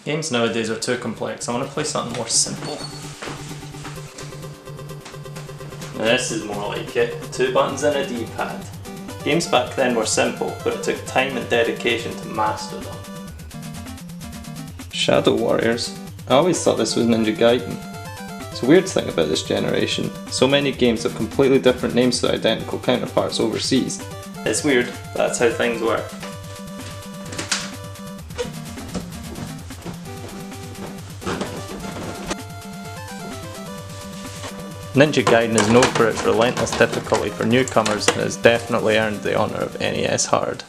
Games nowadays are too complex, I want to play something more simple. Now this is more like it, 2 buttons and a D-pad. Games back then were simple, but it took time and dedication to master them. Shadow Warriors? I always thought this was Ninja Gaiden. It's a weird thing about this generation, so many games have completely different names to identical counterparts overseas. It's weird, but that's how things work. Ninja Gaiden is known for its relentless difficulty for newcomers and has definitely earned the honour of NES Hard.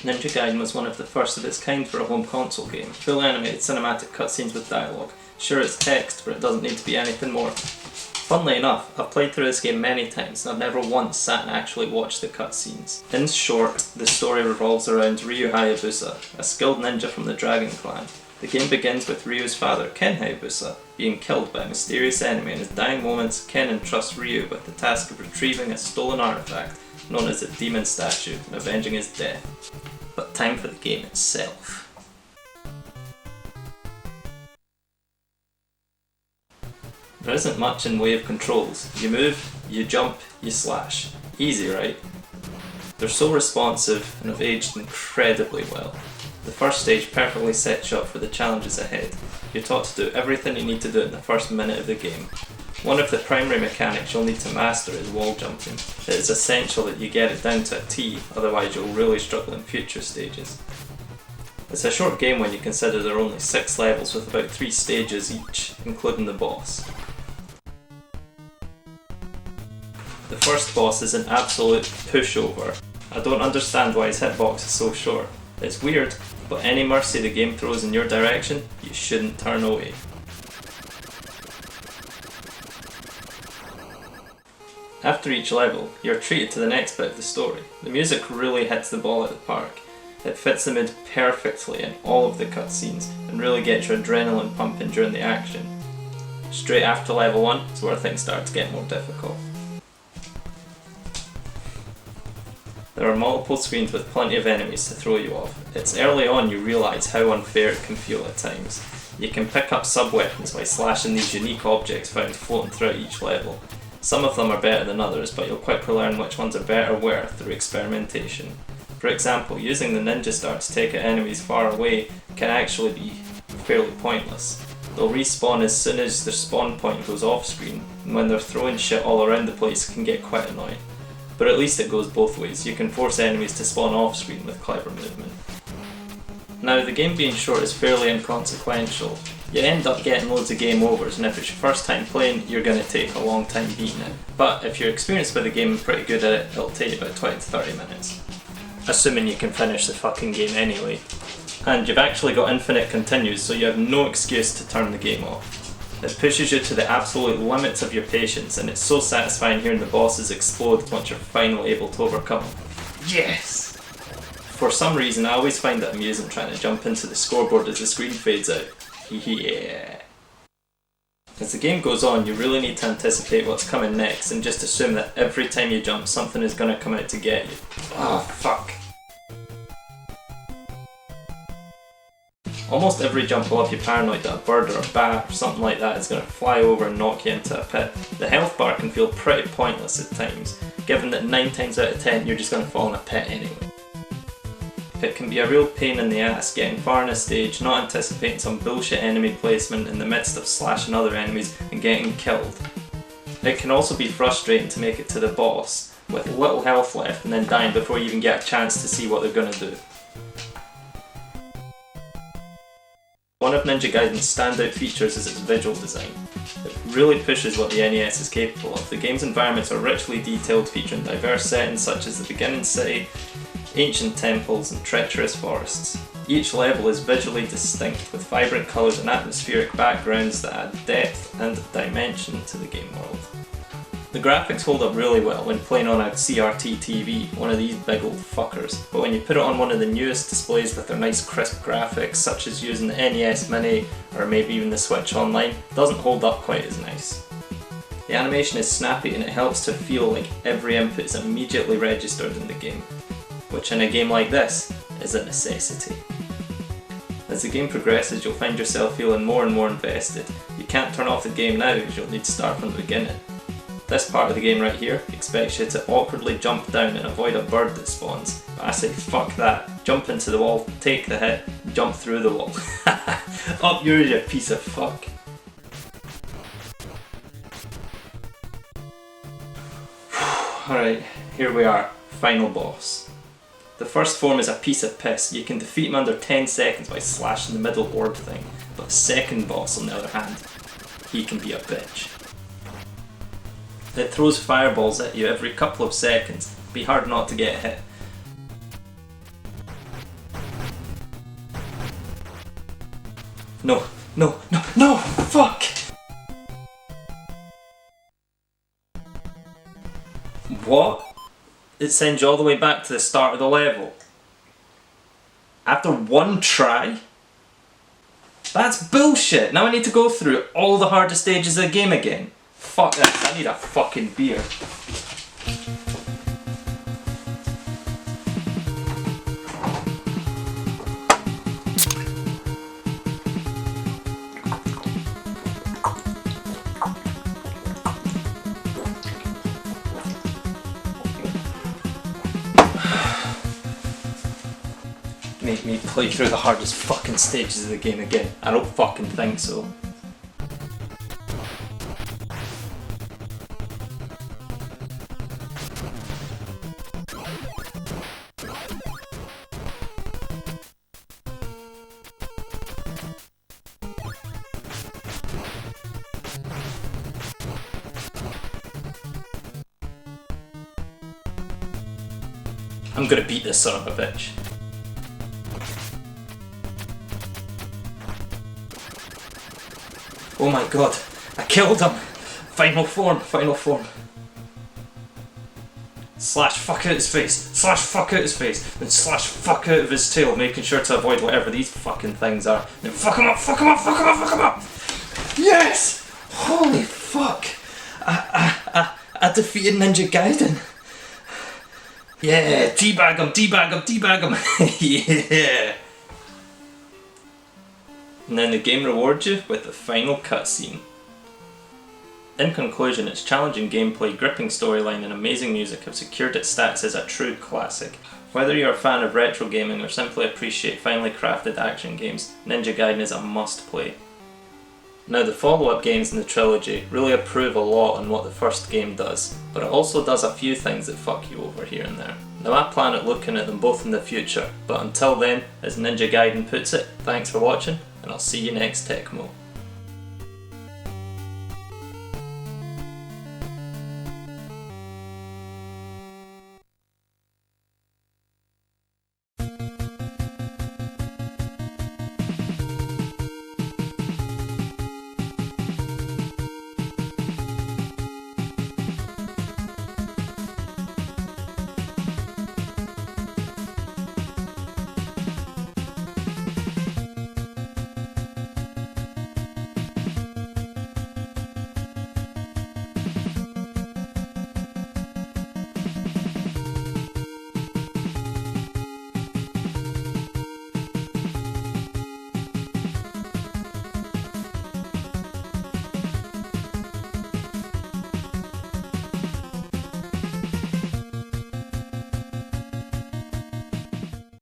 Ninja Gaiden was one of the first of its kind for a home console game. Full animated cinematic cutscenes with dialogue. Sure, it's text, but it doesn't need to be anything more. Funnily enough, I've played through this game many times and I've never once sat and actually watched the cutscenes. In short, the story revolves around Ryu Hayabusa, a skilled ninja from the Dragon Clan. The game begins with Ryu's father, Ken Hayabusa, being killed by a mysterious enemy. In his dying moments, Ken entrusts Ryu with the task of retrieving a stolen artifact known as the Demon Statue and avenging his death. But time for the game itself. There isn't much in way of controls. You move, you jump, you slash. Easy, right? They're so responsive and have aged incredibly well. The first stage perfectly sets you up for the challenges ahead. You're taught to do everything you need to do in the first minute of the game. One of the primary mechanics you'll need to master is wall jumping. It is essential that you get it down to a T, otherwise you'll really struggle in future stages. It's a short game when you consider there are only 6 levels with about 3 stages each, including the boss. The first boss is an absolute pushover. I don't understand why his hitbox is so short. It's weird, but any mercy the game throws in your direction, you shouldn't turn away. After each level, you're treated to the next bit of the story. The music really hits the ball at the park. It fits the mood perfectly in all of the cutscenes and really gets your adrenaline pumping during the action. Straight after level 1 is where things start to get more difficult. There are multiple screens with plenty of enemies to throw you off. It's early on you realise how unfair it can feel at times. You can pick up sub-weapons by slashing these unique objects found floating throughout each level. Some of them are better than others, but you'll quickly learn which ones are better where through experimentation. For example, using the ninja star to take out enemies far away can actually be fairly pointless. They'll respawn as soon as their spawn point goes off screen, and when they're throwing shit all around the place it can get quite annoying. But at least it goes both ways. You can force enemies to spawn off screen with clever movement. Now, the game being short is fairly inconsequential. You end up getting loads of game overs, and if it's your first time playing, you're going to take a long time beating it. But if you're experienced with the game and pretty good at it, it'll take you about 20 to 30 minutes. Assuming you can finish the fucking game anyway. And you've actually got infinite continues, so you have no excuse to turn the game off. It pushes you to the absolute limits of your patience, and it's so satisfying hearing the bosses explode once you're finally able to overcome them. Yes! For some reason, I always find it amusing trying to jump into the scoreboard as the screen fades out. Yeah. As the game goes on, you really need to anticipate what's coming next and just assume that every time you jump, something is going to come out to get you. Oh, fuck. Almost every jump will have you paranoid that a bird or a bat or something like that is going to fly over and knock you into a pit. The health bar can feel pretty pointless at times, given that 9 times out of 10 you're just going to fall in a pit anyway. It can be a real pain in the ass getting far in a stage, not anticipating some bullshit enemy placement in the midst of slashing other enemies and getting killed. It can also be frustrating to make it to the boss, with little health left and then dying before you even get a chance to see what they're going to do. One of Ninja Gaiden's standout features is its visual design. It really pushes what the NES is capable of. The game's environments are richly detailed, featuring diverse settings such as the beginning city, ancient temples and treacherous forests. Each level is visually distinct, with vibrant colours and atmospheric backgrounds that add depth and dimension to the game world. The The graphics hold up really well when playing on a CRT TV, one of these big old fuckers, but when you put it on one of the newest displays with their nice crisp graphics, such as using the NES Mini or maybe even the Switch Online, it doesn't hold up quite as nice. The animation is snappy and it helps to feel like every input is immediately registered in the game, which in a game like this is a necessity. As the game progresses, you'll find yourself feeling more and more invested. You can't turn off the game now as you'll need to start from the beginning. This part of the game right here expects you to awkwardly jump down and avoid a bird that spawns, but I say fuck that. Jump into the wall, take the hit, jump through the wall. Up yours, you piece of fuck. Alright, here we are, final boss. The first form is a piece of piss. You can defeat him under 10 seconds by slashing the middle orb thing, but the second boss on the other hand, he can be a bitch. It throws fireballs at you every couple of seconds, be hard not to get hit. No, no, no, no, fuck! What? It sends you all the way back to the start of the level. After one try? That's bullshit! Now I need to go through all the hardest stages of the game again. Fuck this, I need a fucking beer. Make me play through the hardest fucking stages of the game again. I don't fucking think so. I'm gonna beat this son of a bitch. Oh my god, I killed him! Final form, final form. Slash fuck out his face, slash fuck out his face, then slash fuck out of his tail, making sure to avoid whatever these fucking things are. Then fuck him up, fuck him up, fuck him up, fuck him up! Yes! Holy fuck! I defeated Ninja Gaiden. Yeah, teabag him, teabag him, teabag him! Yeah! And then the game rewards you with the final cutscene. In conclusion, its challenging gameplay, gripping storyline and amazing music have secured its status as a true classic. Whether you're a fan of retro gaming or simply appreciate finely crafted action games, Ninja Gaiden is a must play. Now the follow-up games in the trilogy really improve a lot on what the first game does, but it also does a few things that fuck you over here and there. Now I plan at looking at them both in the future, but until then, as Ninja Gaiden puts it, thanks for watching, and I'll see you next Tecmo.